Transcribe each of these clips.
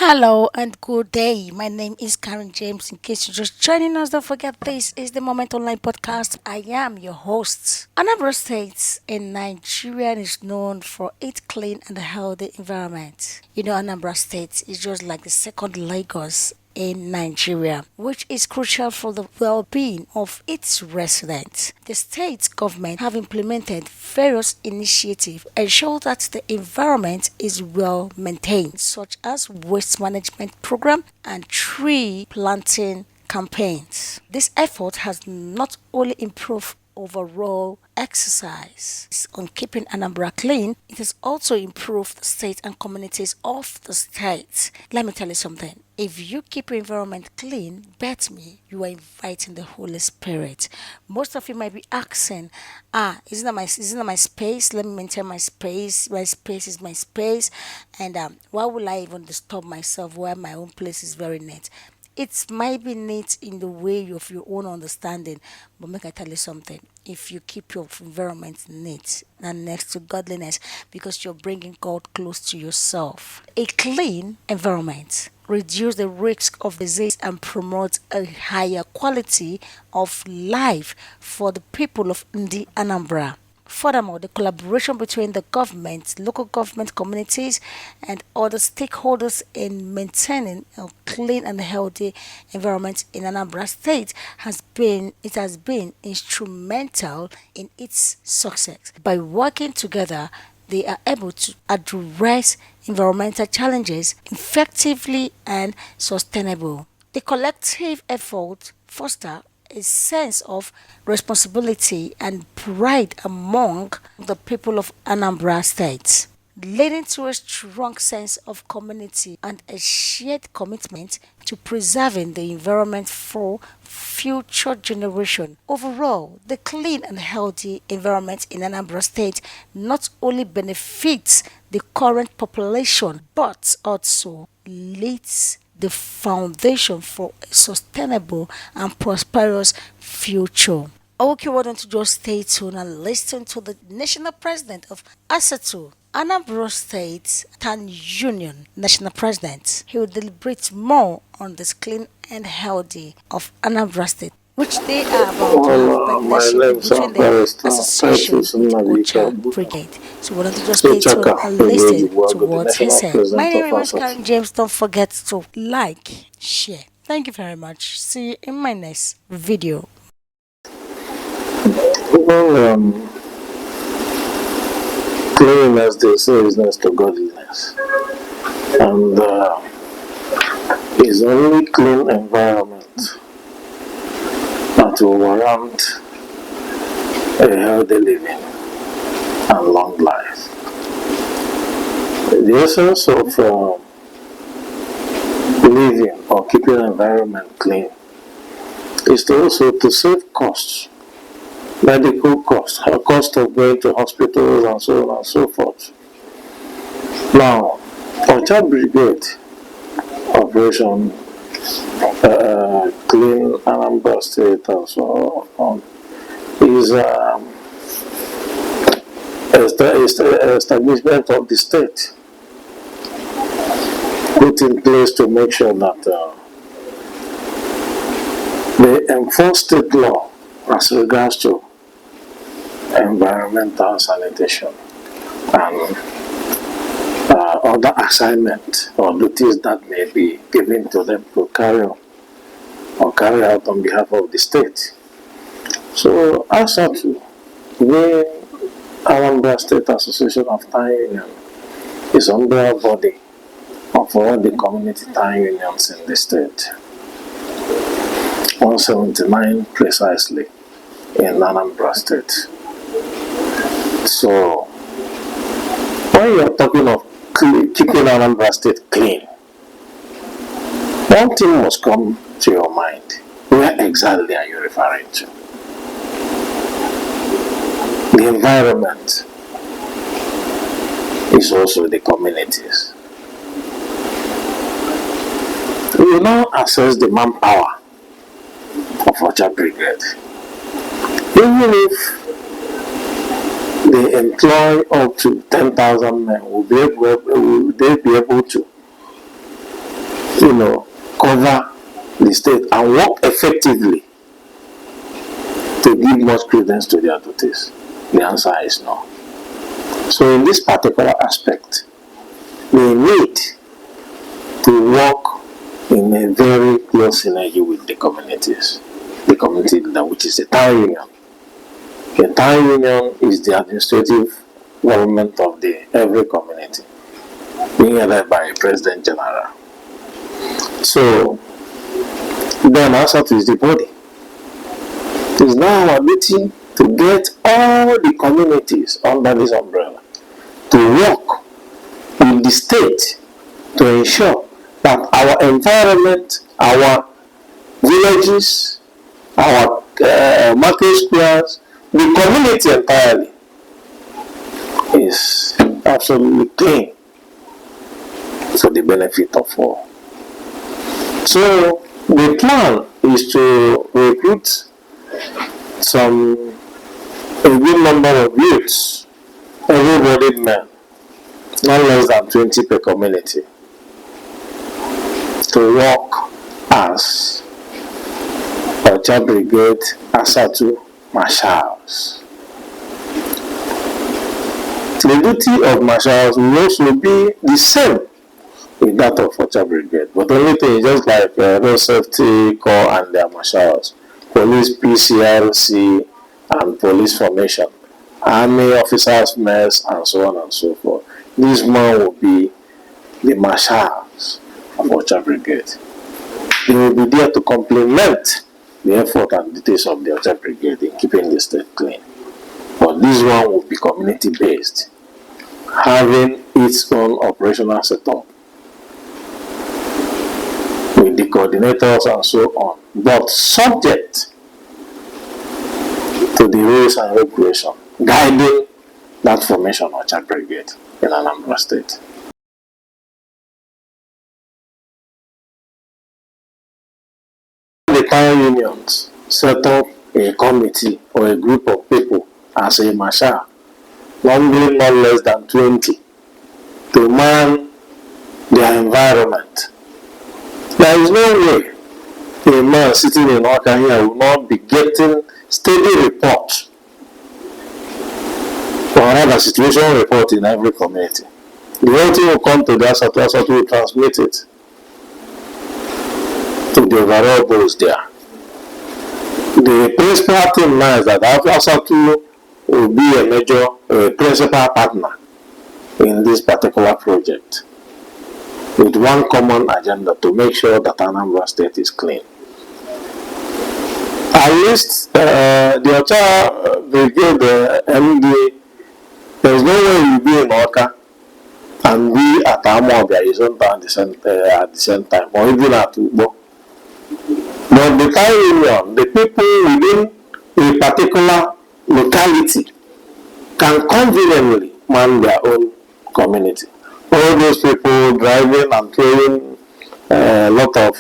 Hello and good day. My name is Karen James. In case you're just joining us, don't forget this is the Moment Online podcast. I am your host. Anambra State in Nigeria is known for its clean and healthy environment. Anambra State is just like the second Lagos in Nigeria, which is crucial for the well-being of its residents. The state government have implemented various initiatives ensure that the environment is well maintained, such as waste management program and tree planting campaigns. This effort has not only improved overall exercise on keeping Anambra clean, it has also improved the state and communities of the state. Let me tell you something. If you keep your environment clean, bet me you are inviting the Holy Spirit. Most of you might be asking, isn't that my space? Let me maintain my space. My space is my space. And why will I even disturb myself where my own place is very neat? It might be neat in the way of your own understanding, but make I tell you something. If you keep your environment neat and next to godliness, because you're bringing God close to yourself, a clean environment reduce the risk of disease and promote a higher quality of life for the people of Ndi Anambra. Furthermore, the collaboration between the government, local government communities, and other stakeholders in maintaining a clean and healthy environment in Anambra State has been instrumental in its success. By working together, they are able to address environmental challenges effectively and sustainable. The collective effort foster a sense of responsibility and pride among the people of Anambra State, leading to a strong sense of community and a shared commitment to preserving the environment for future generation. Overall, the clean and healthy environment in Anambra State not only benefits the current population but also leads the foundation for a sustainable and prosperous future. Okay, why don't you just stay tuned and listen to the national president of ASATU, Anambra State Town Union national president. He will deliberate more on this clean and healthy of Anambra State, which they are about to have My partnership name is between the Barrister association Titus with Nnadika Ocha Brigade. So why don't you just stay tuned Ichaka and listen to Igwebuwago, the what he National said. My President name of is ASAT. Karen James. Don't forget to like, share. Thank you very much. See you in my next video. Well, cleanliness, they say, is next to godliness. And it's only clean environment that will warrant a healthy living and long life. The essence of living or keeping the environment clean is to also to save costs, medical costs, cost of going to hospitals and so on and so forth. Now, Ocha Brigade operation clean Anambra State and so on is establishment of the state put in place to make sure that they enforce state law as regards to environmental sanitation and other assignment or duties that may be given to them to carry out on behalf of the state. So, as such, we, Anambra State Association of Town Union, is umbrella body of all the community town unions in the state. 179 precisely in Anambra State. So, when you are talking of keeping Anambra State clean, one thing must come to your mind. Where exactly are you referring to? The environment is also the communities. We will now assess the manpower of Ocha Brigade. Even if they employ up to 10,000 men, will they be able to cover the state and work effectively to give much credence to their duties? The answer is no. So in this particular aspect, we need to work in a very close synergy with the communities. The community leader, which is the town union. The town union is the administrative government of every community, being led by a president general. So then answer is the body. It is now our duty to get all the communities under this umbrella to work with the state to ensure that our environment, our villages, our market squares, the community entirely is absolutely clean for the benefit of all. So the plan is to recruit a good number of youths, able-bodied men, not less than 20 per community, to work as Ocha Brigade Asatu marshals. The duty of marshals will also be the same with that of Ocha Brigade, but the only thing is just like road safety corps and their marshals, police PCRC and police formation, army officers mess, and so on and so forth. This man will be the marshals of Ocha Brigade. They will be there to complement the effort and duties of the Ocha Brigade in keeping the state clean. But this one will be community based, having its own operational setup with the coordinators and so on, but subject to the rules and regulations guiding that formation of Ocha Brigade in Anambra State. The town unions set up a committee or a group of people as a marshal, numbering not less than 20, to man their environment. There is no way a man sitting in Oka here will not be getting steady reports, or rather situation report in every community. The whole thing will come to the Asatu will transmit it to the overall boards there. The principal thing now is that Asatu will be a principal partner in this particular project, with one common agenda to make sure that Anambra State is clean. At least the Ocha Brigade MD, there is no way you will be in Oka and be at Amobia is at the same time, or even at Ubo. But the town union, the people within a particular locality, can conveniently man their own community. All those people driving and throwing a lot of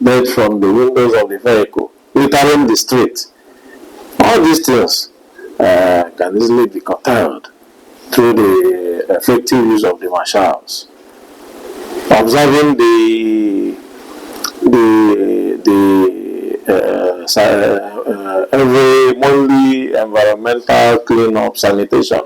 dirt from the windows of the vehicle, littering the street. All these things can easily be curtailed through the effective use of the marshals. Observing every monthly environmental cleanup sanitation.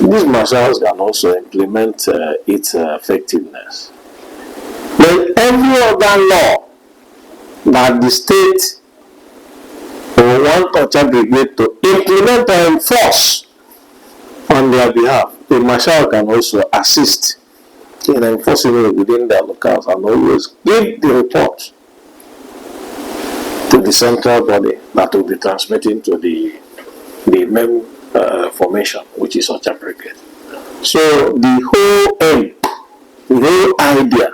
These marshals can also implement its effectiveness. Then every other law that the state will want Ocha Brigade to implement or enforce on their behalf, the marshal can also assist in enforcing it within their locales and always give the report to the central body that will be transmitting to the main formation, which is Ocha Brigade. So the whole aim, the whole idea,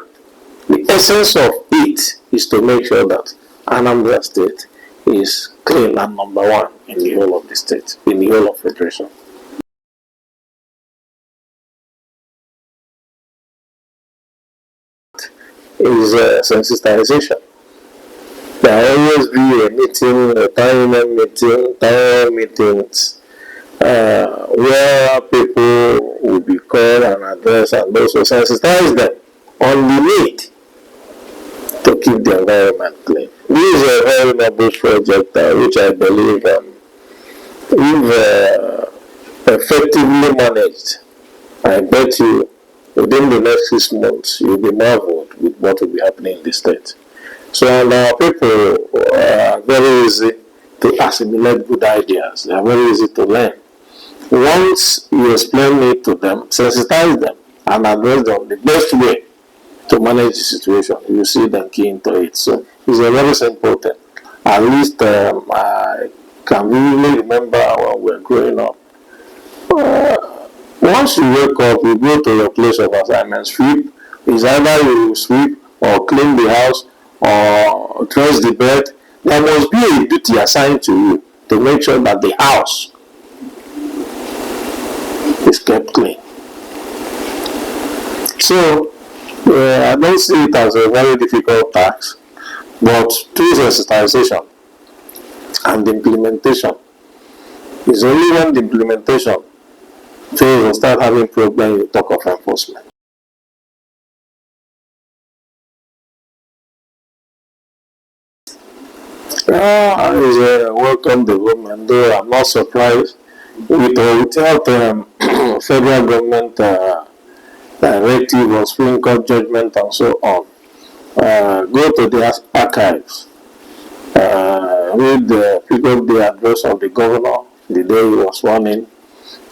the essence of it is to make sure that Anambra State is clean and number one in the whole of the state, in the whole of Federation. Is sensitization. There will always be a meeting, a town meetings, where people will be called and addressed and also sensitize them on the need to keep the environment clean. This is a very noble project which I believe if effectively managed, I bet you within the next 6 months you'll be marveled with what will be happening in the state. So and our people are very easy to assimilate good ideas. They are very easy to learn. Once you explain it to them, sensitize them, and address them the best way to manage the situation, you see them key into it. So it's a very simple thing. At least I can really remember when we were growing up. Once you wake up, you go to your place of assignment, sweep. It's either you sweep or clean the house or dress the bed. There must be a duty assigned to you to make sure that the house is kept clean. So I don't see it as a very difficult task, but through sensitization and implementation, it's only when the implementation fails and start having problems you talk of enforcement. It's a welcome development, though I'm not surprised with or without federal government directive or Supreme Court judgment and so on. Go to the archives, pick up the address of the governor the day he was sworn in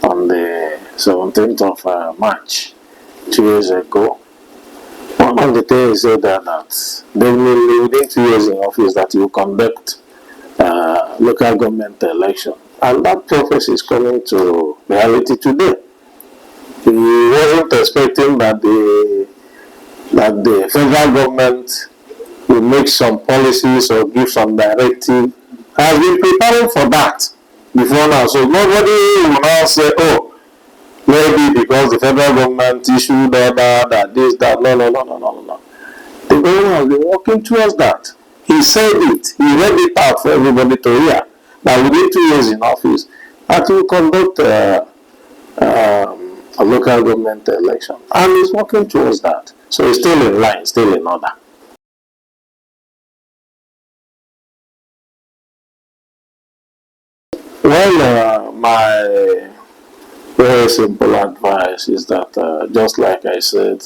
on the 17th of March, 2 years ago. One of the things he said that definitely within 2 years in office that he will conduct local government election. And that prophecy is coming to reality today. He wasn't expecting that the federal government will make some policies or give some directive. Has been preparing for that before now. So nobody will now say, oh, maybe because the federal government issued order that this, that. No. The government has been working towards that. He said it. He read it out for everybody to hear. That within 2 years in office, that will conduct a local government election. And he's working towards that. So he's still in line, still in order. Well, my very simple advice is that just like I said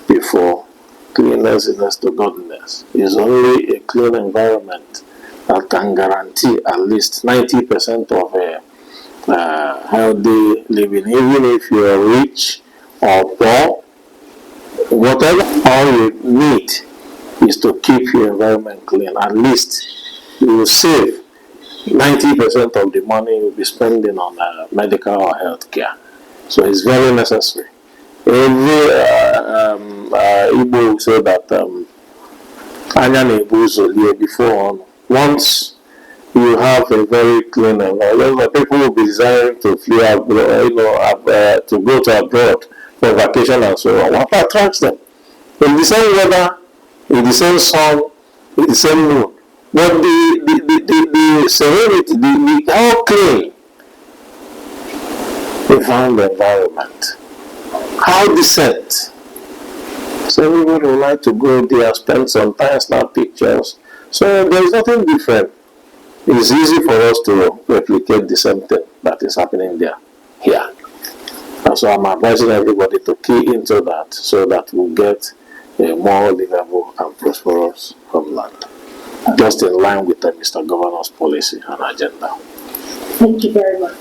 before, cleanliness is next to godliness. It's only a clean environment that can guarantee at least 90% of a healthy living. Even if you are rich or poor, whatever all you need is to keep your environment clean. At least you will save 90% of the money you'll be spending on medical or health care. So it's very necessary. Every Igbo will say that anya na-ebu ụzọ lie before once you have a very clean environment, people will be desiring to flee abroad, to go to abroad for vacation and so on. What attracts them? In the same weather, in the same sun, in the same moon. But the serenity, how clean we found the environment, how decent. So everybody would like to go there, spend some time, snap pictures. So there's nothing different. It's easy for us to replicate the same thing that is happening there, here. And so I'm advising everybody to key into that so that we'll get a more livable and prosperous homeland, just in line with Mr. Governor's policy and agenda. Thank you very much.